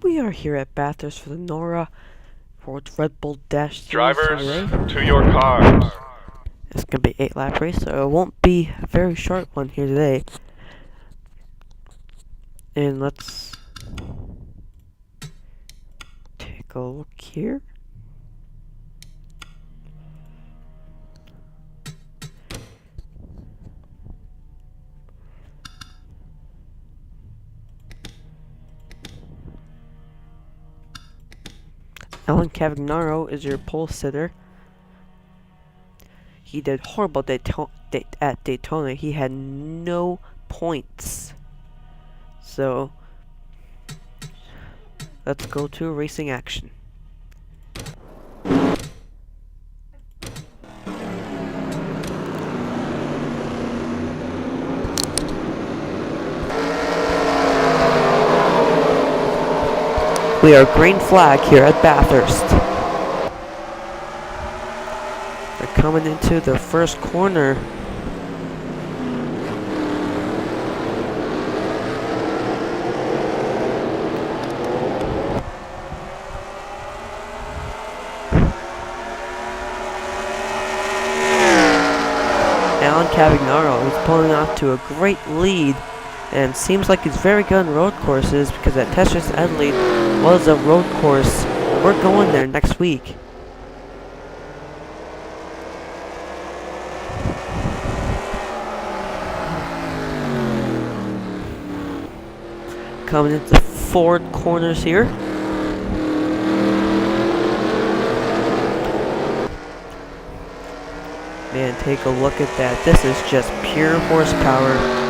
We are here at Bathurst for the NORA World Red Bull Dash Series Drivers, today. to your cars. It's going to be an 8-lap race, so it won't be a very short one here today. And let's take a look here. Alan Cavagnaro is your pole sitter. He did horrible at Daytona. He had no points. So, let's go to racing action. We are green flag here at Bathurst. They're coming into the first corner. Alan Cavagnaro is pulling off to a great lead. And seems like he's very good on road courses because that Tetris Adelaide was a road course. We're going there next week. Coming into Ford corners here. Man, take a look at that. This is just pure horsepower.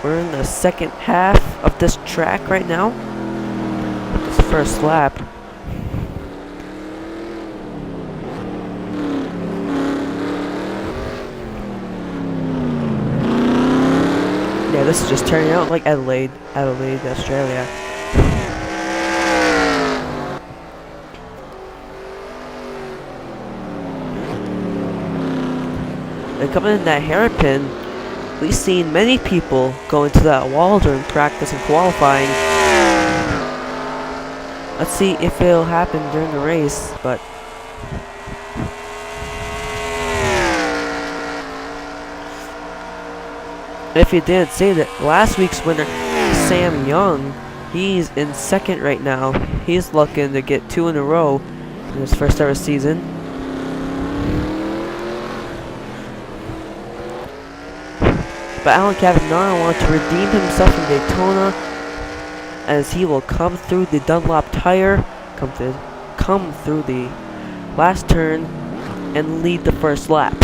We're in the second half of this track right now. This first lap. Yeah, this is just turning out like Adelaide, Australia. And coming in that hairpin, we've seen many people go into that wall during practice and qualifying. Let's see if it'll happen during the race, but if you did say that last week's winner, Sam Young, he's in second right now. He's looking to get 2 in a row in his first ever season. But Alan Cavagnaro wants to redeem himself in Daytona, as he will come through the Dunlop tire, come through the last turn, and lead the first lap.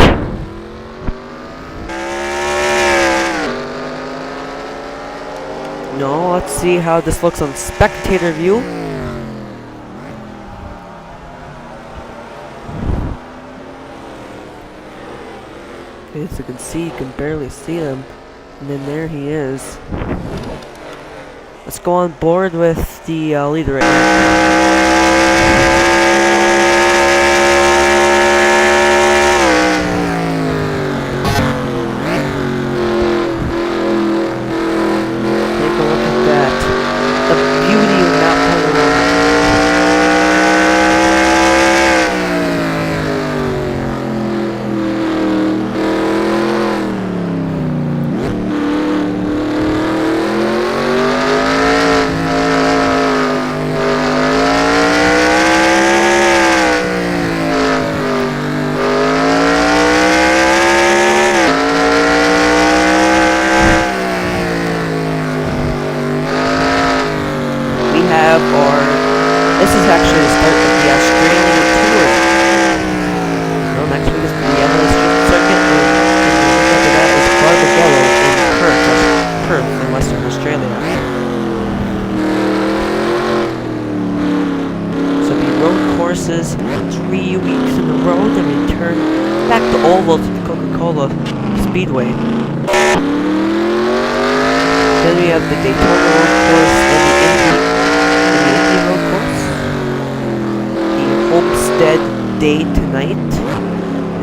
No, let's see how this looks on spectator view. As you can see, you can barely see him. And then there he is. Let's go on board with the leader right now. Take a look at that. The beauty of Mount Panorama. This is actually the start of the Australian tour. Well, next week is the Yellow Street Circuit, and after that is Barbagallo in Perth in Western Australia. So the road courses 3 weeks in a row, then return back to Oval to the Coca-Cola Speedway. Then we have the Daytona road course and the Indy road course. The Homestead day tonight.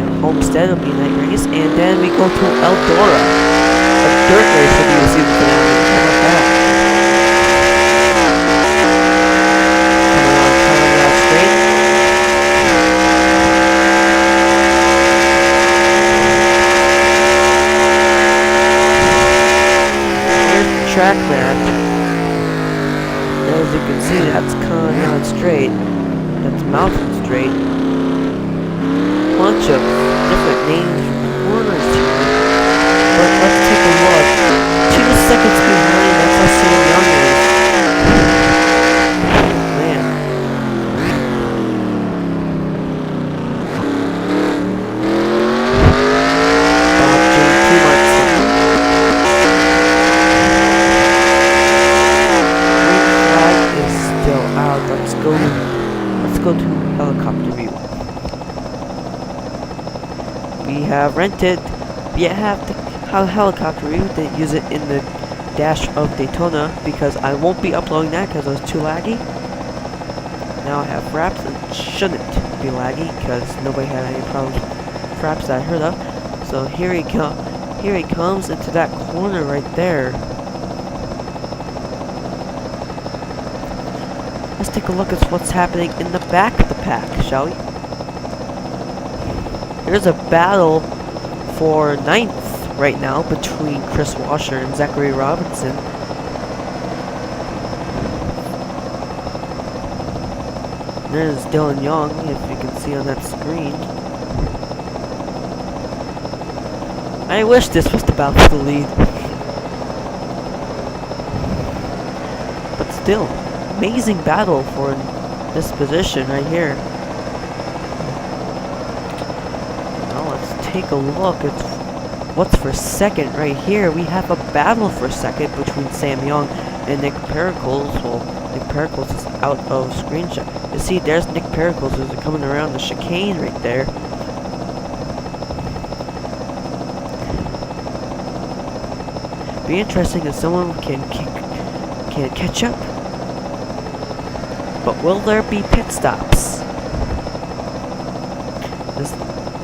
And Homestead will be a night race. And then we go to Eldora. A dirt race will be the season finale. How about that? Coming out straight. Track map. As you can see, that's Conrad Straight. That's Mountain Straight. Bunch of different names for corners here. But let's take a look. 2 seconds behind, that's how Sam Young is. Man. Bob J.T. Martin. Still out. Let's go to helicopter view. We have rented. We have the helicopter view. Didn't use it in the dash of Daytona because I won't be uploading that because it was too laggy. Now I have wraps and shouldn't be laggy because nobody had any problems with wraps that I heard of. So here he comes into that corner right there. Let's take a look at what's happening in the back of the pack, shall we? There's a battle for 9th right now between Chris Washer and Zachary Robinson. There's Dylan Young, if you can see on that screen. I wish this was the battle for the lead. But still. Amazing battle for this position right here. Now let's take a look at what's for second right here. We have a battle for second between Sam Young and Nick Pericles. Well, Nick Pericles is out of screenshot. You see, there's Nick Pericles who's coming around the chicane right there. Be interesting if someone can catch up. But will there be pit stops? This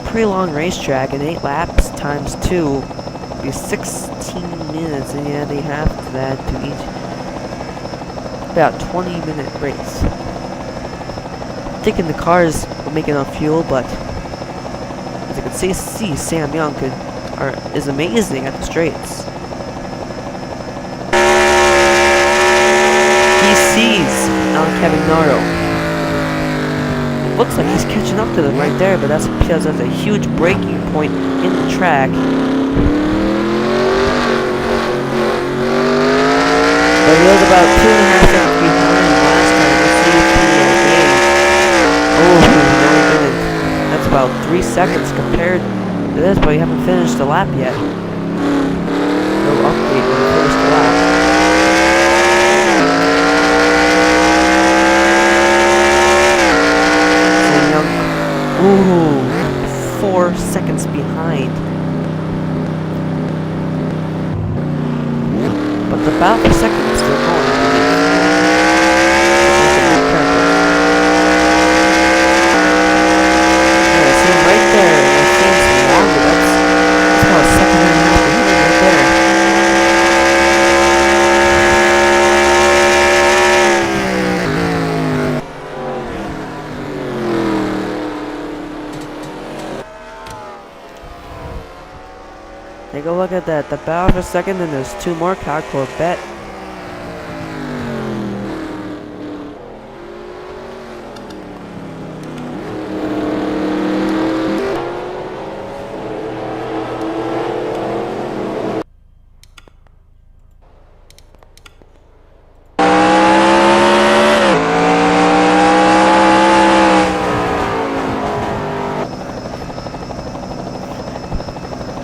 pretty long racetrack and 8 laps times 2 be 16 minutes, and yeah, they have that to each. About 20-minute race. Thinking the cars will make enough fuel, but as you can see Sam Young is amazing at the straights. He sees Kevin NORA. It looks like he's catching up to them right there, but that's because there's a huge braking point in the track. But he was about 2.5 seconds behind last time. Let's see if he gained. Oh, no he didn't. That's about 3 seconds compared to this, but we haven't finished the lap yet. No update when we finish the lap. Ooh, 4 seconds behind. But the battle for second is still going. Yeah, see right there, it seems longer. That's about a second and a half behind right there. Take a look at that. The battle for second, and there's 2 more. Cal Corvette.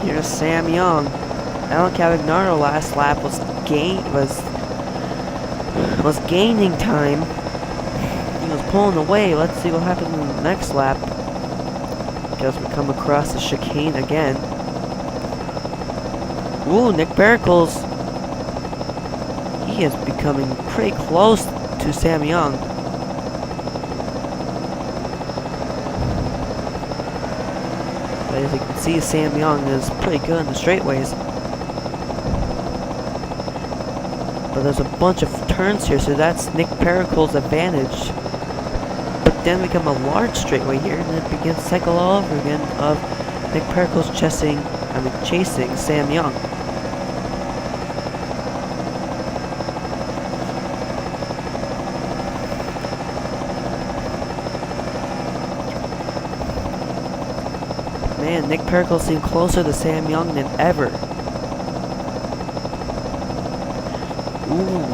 Here's Sam Young. Alan Cavagnaro last lap was gaining time. He was pulling away. Let's see what happens in the next lap. Because we come across the chicane again. Ooh, Nick Pericles. he is becoming pretty close to Sam Young. But as you can see, Sam Young is pretty good in the straightaways. But there's a bunch of turns here, so that's Nick Pericle's advantage. But then we come a large straightaway here, and it begins to cycle all over again of Nick Pericle's chasing Sam Young. Man, Nick Pericle seemed closer to Sam Young than ever. Ooh.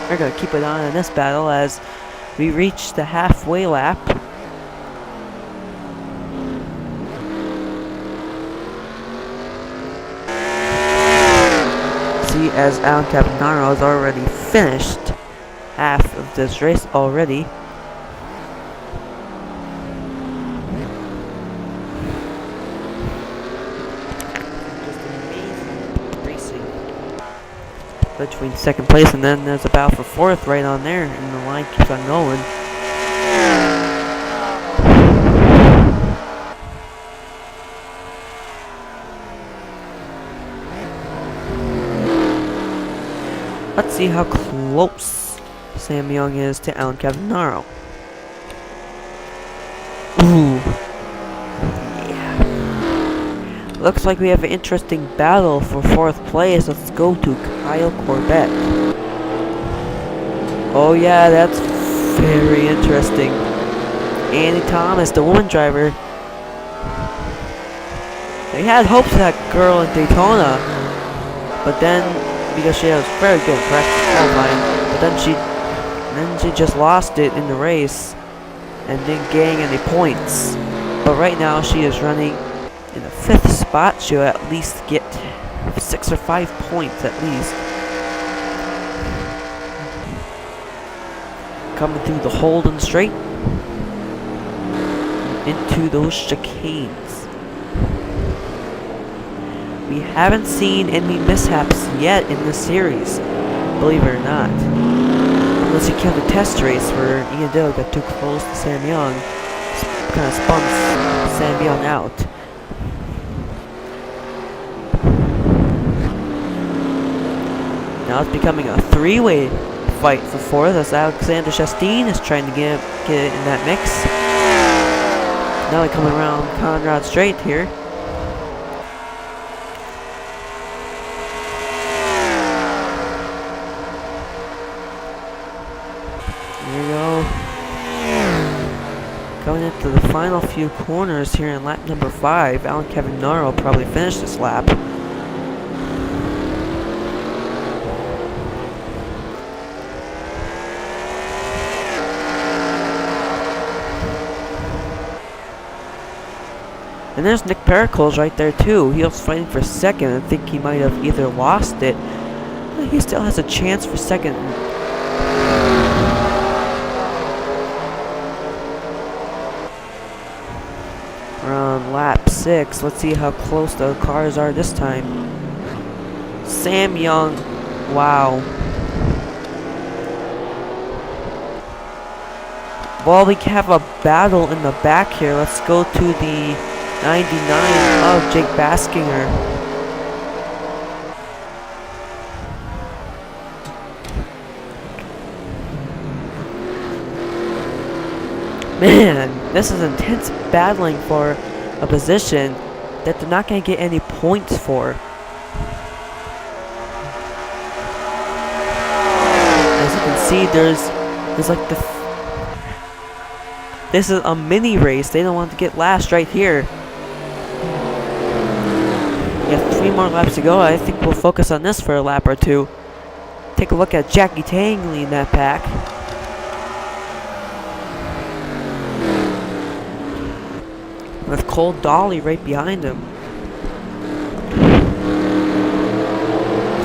We're gonna keep it on in this battle as we reach the halfway lap. See, as Alan Cavanaro has already finished half of this race already. Between second place, and then there's a battle for fourth right on there, and the line keeps on going. Let's see how close Sam Young is to Alan Cavanaro. Ooh. Yeah. Looks like we have an interesting battle for fourth place. Let's go to Kyle Corbett. Oh yeah, that's very interesting. Annie Thomas, the woman driver. They had hopes for that girl in Daytona, but then because she was very good in practice qualifying, but then she just lost it in the race and didn't gain any points. But right now she is running in the 5th spot. She'll at least get 6 or 5 points at least. Coming through the Holden Straight into those chicanes. We haven't seen any mishaps yet in this series, believe it or not. Unless you count the test race where Ian Dillon got too close to Sam Young, kind of spun Sam Young out. Now it's becoming a three-way fight for fourth as Alexander Chastain is trying to get it in that mix. Now we're coming around Conrad Straight here. Going into the final few corners here in lap number 5, Alan Cavanaro will probably finish this lap. And there's Nick Pericles right there too. He was fighting for second. I think he might have either lost it, but he still has a chance for second. We're on lap 6. Let's see how close the cars are this time. Sam Young. Wow. Well, we have a battle in the back here. Let's go to the 99 of Jake Baskinger. Man, this is intense battling for a position that they're not going to get any points for. As you can see, there's like this is a mini race. They don't want to get last right here. We have 3 more laps to go. I think we'll focus on this for a lap or two. Take a look at Jackie Tangley in that pack. With Cole Dolly right behind him.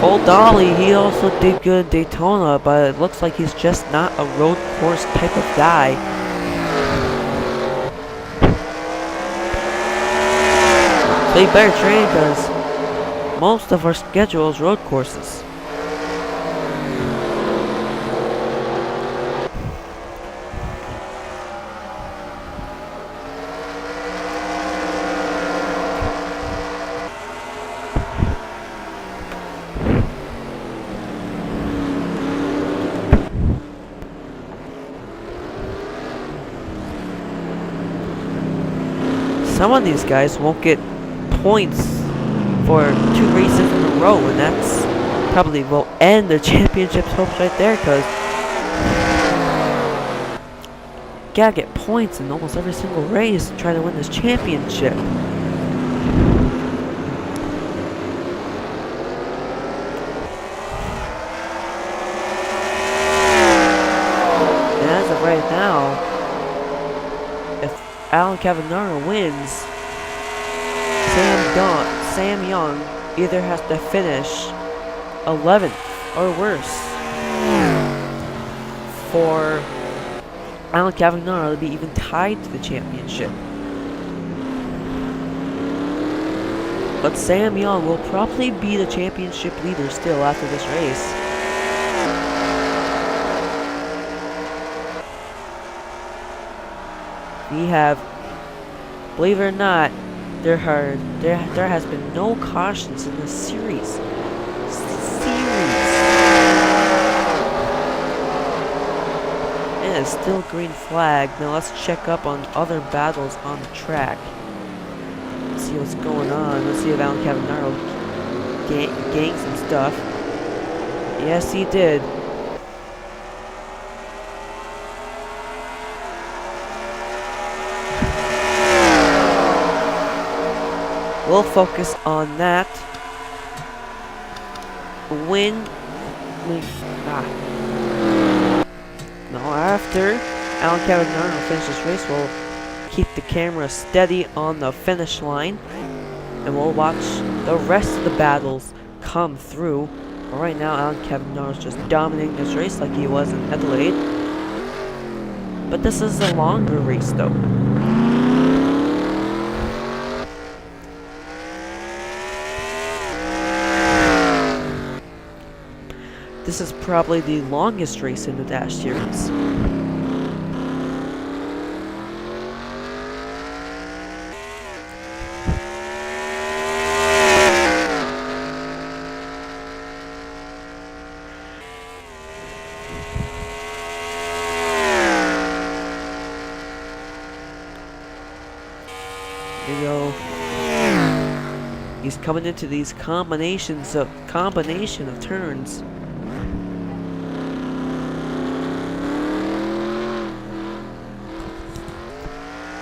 Cole Dolly, he also did good in Daytona, but it looks like he's just not a road course type of guy. So you better train because most of our schedule is road courses. Some of these guys won't get points for 2 races in a row, and that's probably will end their championship's hopes right there, because you gotta get points in almost every single race to try to win this championship. And as of right now, Alan Cavanaro wins, Sam Young either has to finish 11th or worse for Alan Cavanaro to be even tied to the championship. But Sam Young will probably be the championship leader still after this race. We have, believe it or not, there has been no cautions in this series. And it's still green flag. Now let's check up on other battles on the track. Let's see what's going on. Let's see if Alan Cavanaro gained some stuff. Yes, he did. We'll focus on that. Now after Alan Cavanaro finishes this race, we'll keep the camera steady on the finish line, and we'll watch the rest of the battles come through. But right now, Alan Cavanaro's just dominating this race like he was in Adelaide. But this is a longer race though. This is probably the longest race in the Dash Series. Here we go. He's coming into these combination of turns.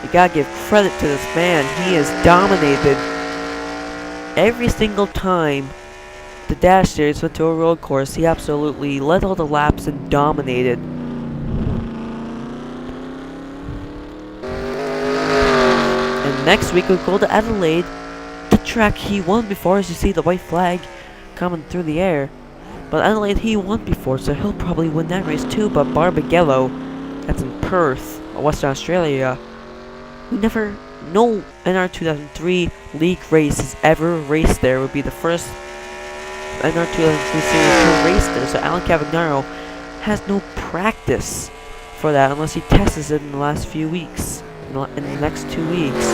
You gotta give credit to this man. He has dominated every single time the Dash Series went to a road course. He absolutely led all the laps and dominated. And next week we'll go to Adelaide, the track he won before, as you see the white flag coming through the air. But Adelaide he won before, so he'll probably win that race too. But Barbagallo, that's in Perth, Western Australia. We never, no NR 2003 league race has ever raced there. It would be the first NR 2003 Series 2 race there. So Alan Cavanaro has no practice for that unless he tests it in the last few weeks, in the next 2 weeks.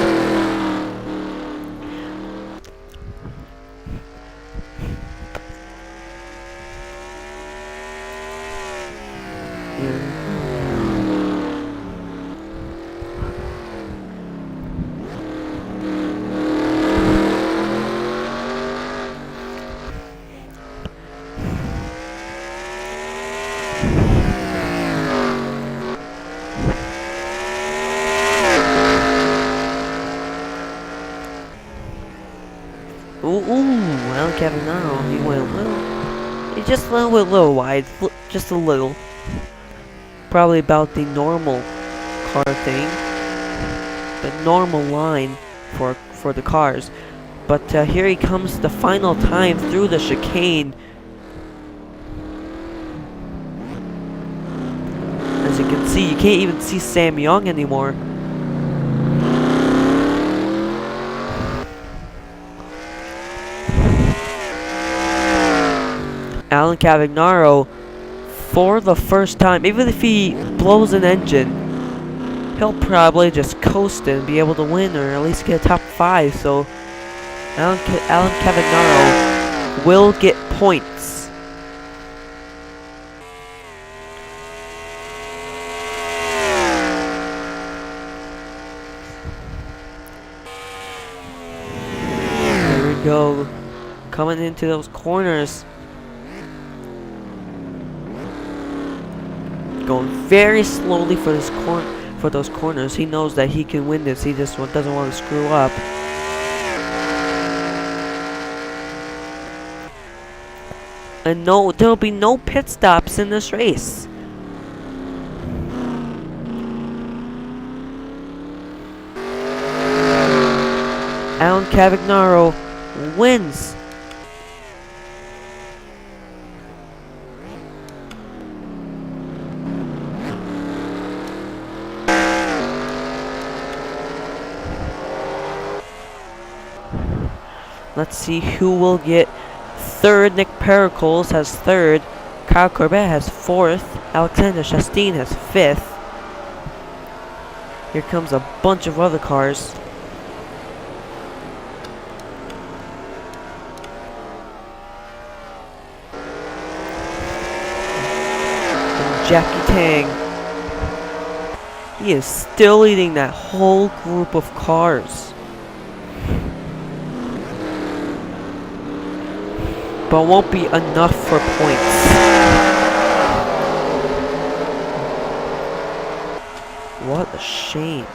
Alan Cavanaro, he went he just went a little wide, just a little. Probably about the normal car thing, the normal line for the cars. But here he comes the final time through the chicane. As you can see, you can't even see Sam Young anymore. Alan Cavagnaro, for the first time, even if he blows an engine, he'll probably just coast and be able to win, or at least get a top 5. So Alan Cavagnaro will get points. There we go, coming into those corners. Going very slowly for this those corners. He knows that he can win this. He just doesn't want to screw up. And no, there'll be no pit stops in this race. Alan Cavagnaro wins. Let's see who will get third. Nick Pericles has third. Kyle Corbett has fourth. Alexander Chastain has fifth. Here comes a bunch of other cars. And Jackie Tang. He is still leading that whole group of cars. But won't be enough for points. What a shame.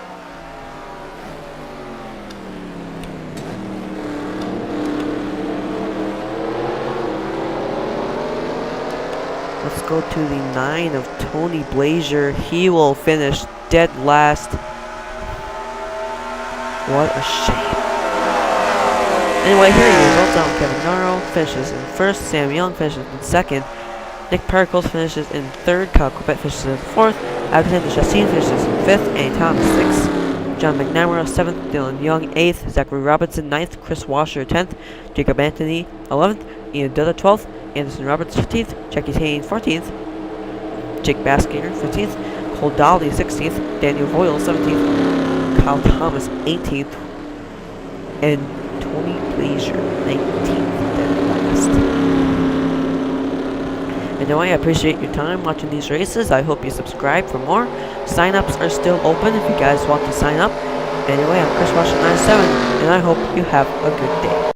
Let's go to the 9 of Tony Blazier. He will finish dead last. What a shame. Anyway, here are your results. Alan Cavagnaro finishes in first. Sam Young finishes in second. Nick Pericles finishes in third. Kyle Corbett finishes in fourth. Alexander Chastain finishes in fifth. Andy Thomas sixth. John McNamara seventh. Dylan Young eighth. Zachary Robinson ninth. Chris Washer 10th. Jacob Anthony 11th. Ian Dutta 12th. Anderson Roberts 15th. Jackie Tane 14th. Jake Baskinger 15th. Cole Dolly 16th. Daniel Voyle 17th. Kyle Thomas 18th. And Tony Blazier 19th dead last. Anyway, I appreciate your time watching these races. I hope you subscribe for more. Sign-ups are still open if you guys want to sign up. Anyway, I'm Chris Washer 97, and I hope you have a good day.